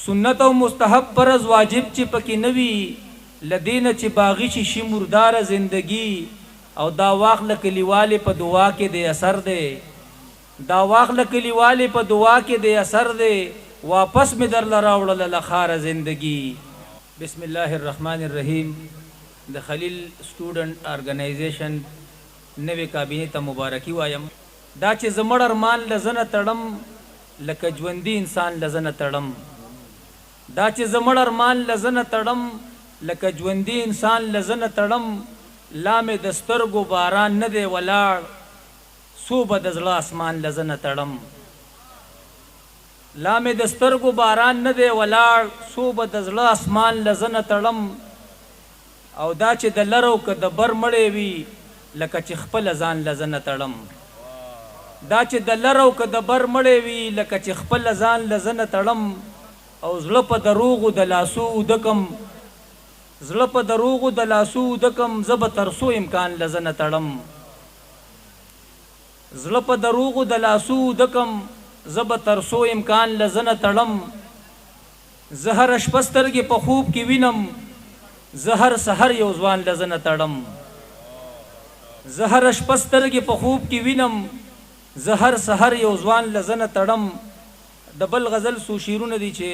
سنت او مستحب فرض واجب چې پکې نوي لدین چې باغی شي مردار زندگی او دا واخل کلیواله په دعا کې د اثر دی دا واخل کلیواله په دعا کې د اثر دی واپس می در لراوړل لخر زندگی. بسم الله الرحمن الرحیم. د خلیل سټوډنټ ارګنایزیشن نوې کابینه ته مبارکي وایم. دا چې زمړ ارمان لزنه تړم لکه ژوندۍ انسان لزنه تړم دا چې زمړ ارمان لزنه تړم لکه ژوندۍ انسان لزنه تړم لامه دسترګو باران نه دی ولاړ صوبه د زړه اسمان لزنه تړم لامه دسترګو باران نه دی ولاړ صوبه د زړه اسمان لزنه تړم او دا چې د لرو که د بر مړې وي لکه چې خپل ځان لزنه تړم دا چې د لرو که د بر مړې وي لکه چې خپل ځان لزنه تړم او زړه په دروغو د لاسو ودکم زړه په دروغو د لاسو ودکم زه به تر څو امکان لزنه تړم زړه په دروغو د لاسو ودکم زه به تر څو امکان لزنه تړم زه هره شپه سترګې په خوب کې وینم زه هر سحر یو ځوان لزنه تړم زه هره شپه سترګې په خوب کې وینم زه هر سحر یو ځوان لزنه تړم. د بل غزل سو شیرونه دي چې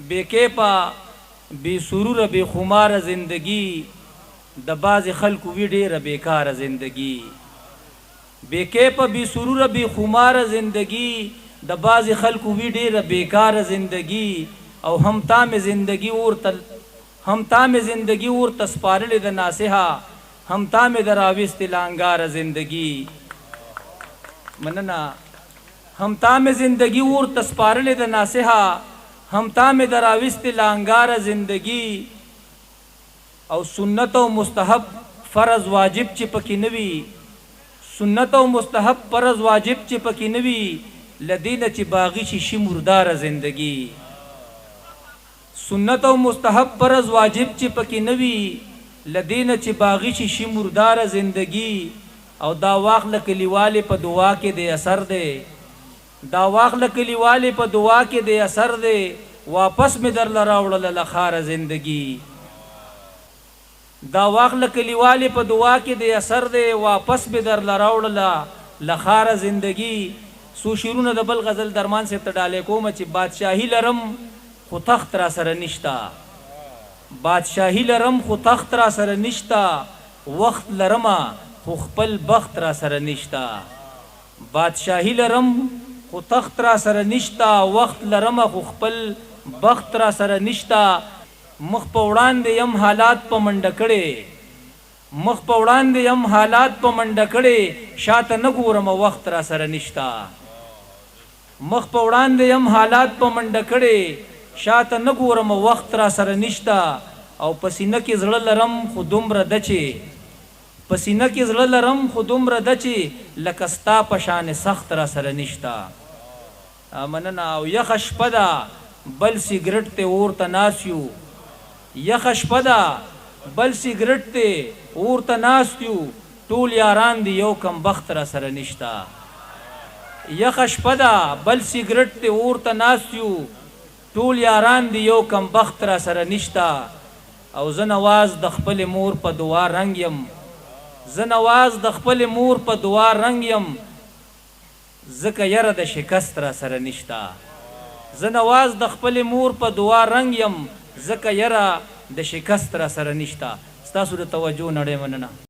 بے کیپا بے سرور بے خمار زندگی د باز خلکو وی ډیره بیکار زندگی بے کیپا بے سرور بے خمار زندگی د باز خلکو وی ډیره بیکار زندگی او هم تام زندگی ور تسپارل د ناسها هم تام دراوست لانگار زندگی مننا هم تام زندگی ور تسپارل د ناسها هم تام دراوست لانگار زندگی او سنت او مستحب فرض واجب چې پکې نوي سنت او مستحب فرض واجب چې پکې نوي لدینه چې باغی شي مردار زندگی سنت او مستحب فرض واجب چې پکې نوي لدینه چې باغی شي مردار زندگی او دا واخل کلیواله په دعا کې د اثر دی دا واخل کلیواله په دعا کې د اثر دی واپس می در لراوړل لخر زندگی دا واخل کلیواله په دعا کې د اثر دی واپس می در لراوړل لخر زندگی. سو شیرونه د بل غزل درمان سے تډاله کوم چې بادشاہی لرم خو تخت را سره نشتا بادشاہی لرم خو تخت را سره نشتا وخت لرما خو خپل بخت را سره نشتا بادشاہی لرم خو تخت را سره نشتا وخت لرم خو خپل بخت را سره نشتا مخ په وړاندې يم حالات په منډه کړي مخ په وړاندې يم حالات په منډه کړي شاته نه ګورم وخت را سره نشتا مخ په وړاندې يم حالات په منډه کړي شاته نه ګورم وخت را سره نشتا او پسینه کې زړه لرم خو دومره دچي پسینه کې زړه لرم خو دومره دچي لکه ستا په شان سخت را سره نشتا مننه. او یخ شپه ده بل سیګریټ ته ورته ناسیو یخ شپه ده بل سیګریټ ته ورته ناسیو ټول یاران دی یو کم بخت را سره نشتا یخ شپه ده بل سیګریټ ته ورته ناسیو ټول یاران دی یو کم بخت را سره نشتا او زه نواز د خپل مور په دعا رنگ یم زه نواز د خپل مور په دعا رنگ یم زکه یره د شکست را سره نشتا زه نواز د خپل مور په دعا رنگ یم زکه یره د شکست را سره نشتا. ستاسو د توجه نړۍ مننه.